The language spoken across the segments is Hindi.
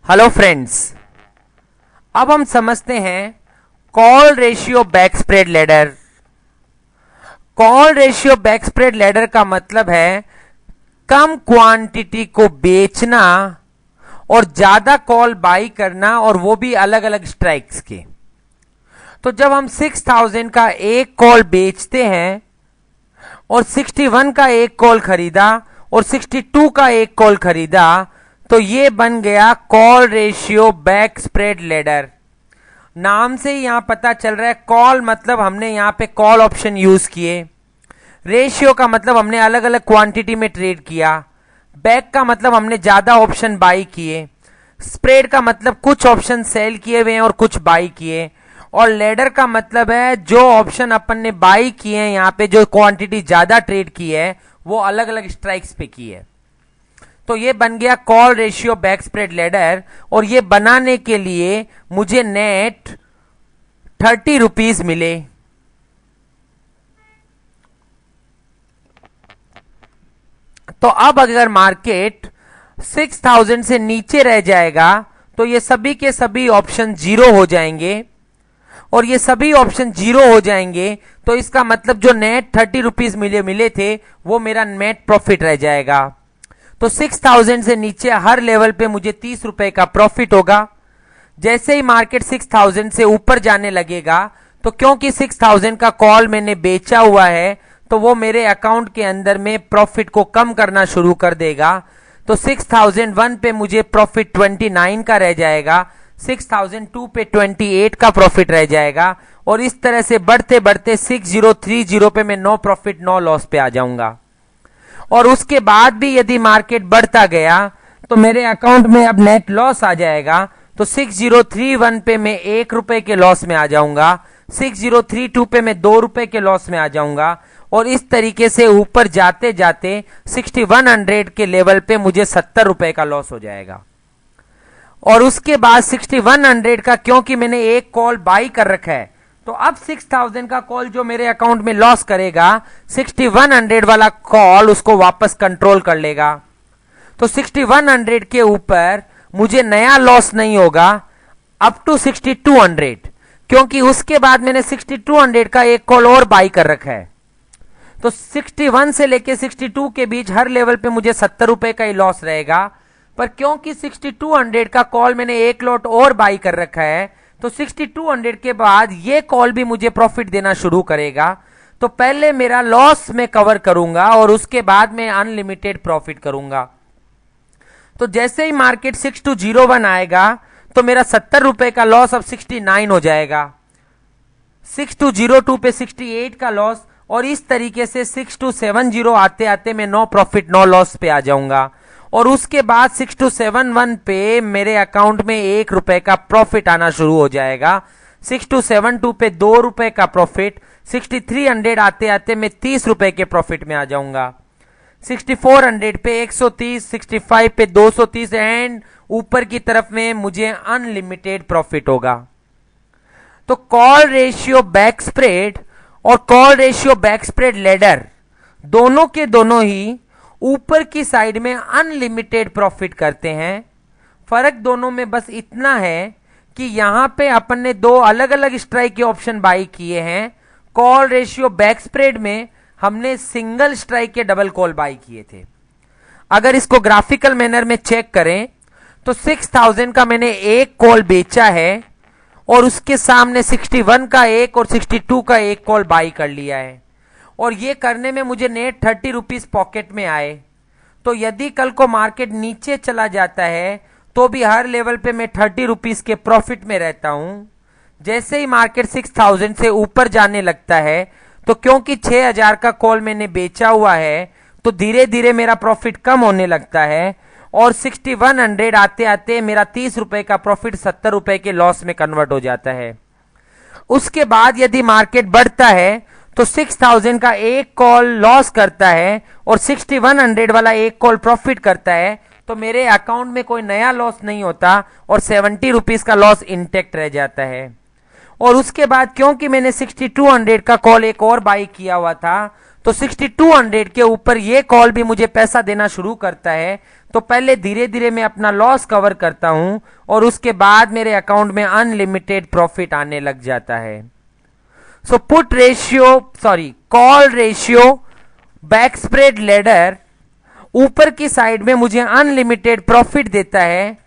हेलो फ्रेंड्स, अब हम समझते हैं call ratio back spread ladder. Call ratio back spread ladder का मतलब है कम क्वांटिटी को बेचना और ज्यादा कॉल बाई करना, और वो भी अलग अलग स्ट्राइक्स के। तो जब हम 6000 का एक कॉल बेचते हैं और 61 का एक कॉल खरीदा और 62 का एक कॉल खरीदा, तो ये बन गया call ratio back spread ladder. नाम से ही यहां पता चल रहा है, कॉल मतलब हमने यहां पे कॉल ऑप्शन यूज किए, रेशियो का मतलब हमने अलग अलग क्वांटिटी में ट्रेड किया, बैक का मतलब हमने ज्यादा ऑप्शन बाई किए, स्प्रेड का मतलब कुछ ऑप्शन सेल किए हुए हैं और कुछ बाई किए, और लेडर का मतलब है जो ऑप्शन अपन ने बाई किए हैं, यहां पे जो क्वांटिटी ज्यादा ट्रेड की है वो अलग अलग स्ट्राइक्स पे की है। तो ये बन गया call ratio back spread ladder, और ये बनाने के लिए मुझे नेट 30 रुपीज मिले। तो अब अगर मार्केट 6000 से नीचे रह जाएगा तो ये सभी के सभी ऑप्शन जीरो हो जाएंगे, और ये सभी ऑप्शन जीरो हो जाएंगे तो इसका मतलब जो नेट 30 रुपीज मिले थे वो मेरा नेट प्रॉफिट रह जाएगा। तो 6000 से नीचे हर लेवल पे मुझे 30 रुपए का प्रॉफिट होगा। जैसे ही मार्केट 6000 से ऊपर जाने लगेगा, तो क्योंकि 6000 का कॉल मैंने बेचा हुआ है तो वो मेरे अकाउंट के अंदर में प्रॉफिट को कम करना शुरू कर देगा। तो 6001 पे मुझे प्रॉफिट 29 का रह जाएगा, 6002 पे 28 का प्रॉफिट रह जाएगा, और इस तरह से बढ़ते बढ़ते 6030 पे मैं नो प्रॉफिट नो लॉस पे आ जाऊंगा। और उसके बाद भी यदि मार्केट बढ़ता गया तो मेरे अकाउंट में अब नेट लॉस आ जाएगा। तो 6031 पे मैं 1 रुपए के लॉस में आ जाऊंगा, 6032 पे मैं 2 रुपए के लॉस में आ जाऊंगा, और इस तरीके से ऊपर जाते जाते 6100 के लेवल पे मुझे 70 रुपए का लॉस हो जाएगा। और उसके बाद 6100 का, क्योंकि मैंने एक कॉल बाई कर रखा है, तो अब 6000 का कॉल जो मेरे अकाउंट में लॉस करेगा, 6100 वाला कॉल उसको वापस कंट्रोल कर लेगा। तो 6100 के ऊपर मुझे नया लॉस नहीं होगा अप टू 6200, क्योंकि उसके बाद मैंने 6200 का एक कॉल और बाई कर रखा है। तो 61 से लेके 62 के बीच हर लेवल पे मुझे 70 रुपए का ही लॉस रहेगा, पर क्योंकि 6200 का कॉल मैंने एक लॉट और बाई कर रखा है, तो 6200 के बाद ये कॉल भी मुझे प्रॉफिट देना शुरू करेगा। तो पहले मेरा लॉस में कवर करूंगा और उसके बाद मैं अनलिमिटेड प्रॉफिट करूंगा। तो जैसे ही मार्केट 6201 आएगा तो मेरा 70 रुपए का लॉस अब 69 हो जाएगा, 6202 पे 68 का लॉस, और इस तरीके से 6270 आते आते मैं नो प्रॉफिट नो लॉस पे आ जाऊंगा। और उसके बाद 6271 पे मेरे अकाउंट में 1 रुपए का प्रॉफिट आना शुरू हो जाएगा, 6272 पे 2 रुपए का प्रॉफिट, 6300 आते आते मैं 30 रुपए के प्रॉफिट में आ जाऊंगा, 6400 पे 130, 65 पे 230, एंड ऊपर की तरफ में मुझे अनलिमिटेड प्रॉफिट होगा। तो कॉल रेशियो बैक स्प्रेड और call ratio back spread ladder दोनों के दोनों ही ऊपर की साइड में अनलिमिटेड प्रॉफिट करते हैं। फर्क दोनों में बस इतना है कि यहां पे अपन ने दो अलग अलग स्ट्राइक के ऑप्शन बाई किए हैं। कॉल रेशियो बैक स्प्रेड में हमने सिंगल स्ट्राइक के डबल कॉल बाई किए थे। अगर इसको ग्राफिकल मैनर में चेक करें तो 6000 का मैंने एक कॉल बेचा है और उसके सामने 61 का एक और 62 का एक कॉल बाई कर लिया है, और ये करने में मुझे नेट 30 रुपीज पॉकेट में आए। तो यदि कल को मार्केट नीचे चला जाता है तो भी हर लेवल पे मैं 30 रुपीज के प्रॉफिट में रहता हूं। जैसे ही मार्केट 6000 से ऊपर जाने लगता है, तो क्योंकि 6000 का कॉल मैंने बेचा हुआ है तो धीरे धीरे मेरा प्रॉफिट कम होने लगता है, और 6100 आते आते मेरा 30 रुपए का प्रॉफिट 70 रुपए के लॉस में कन्वर्ट हो जाता है। उसके बाद यदि मार्केट बढ़ता है तो 6000 का एक कॉल लॉस करता है और 6100 वाला एक कॉल प्रॉफिट करता है, तो मेरे अकाउंट में कोई नया लॉस नहीं होता और 70 रुपीज का लॉस इंटेक्ट रह जाता है। और उसके बाद क्योंकि मैंने 6200 का कॉल एक और बाई किया हुआ था, तो 6200 के ऊपर ये कॉल भी मुझे पैसा देना शुरू करता है, तो पहले धीरे धीरे मैं अपना लॉस कवर करता हूं और उसके बाद मेरे अकाउंट में अनलिमिटेड प्रॉफिट आने लग जाता है। So put ratio call ratio back spread ladder ऊपर की साइड में मुझे अनलिमिटेड प्रॉफिट देता है,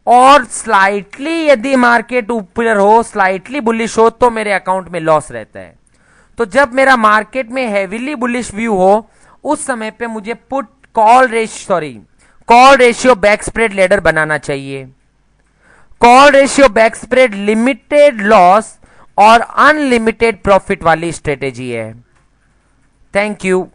और स्लाइटली यदि मार्केट ऊपर हो, स्लाइटली बुलिश हो, तो मेरे अकाउंट में लॉस रहता है। तो जब मेरा मार्केट में हेवीली बुलिश व्यू हो, उस समय पे मुझे put call ratio back spread ladder बनाना चाहिए। Call ratio back spread limited loss और अनलिमिटेड प्रॉफिट वाली स्ट्रेटेजी है। Thank you.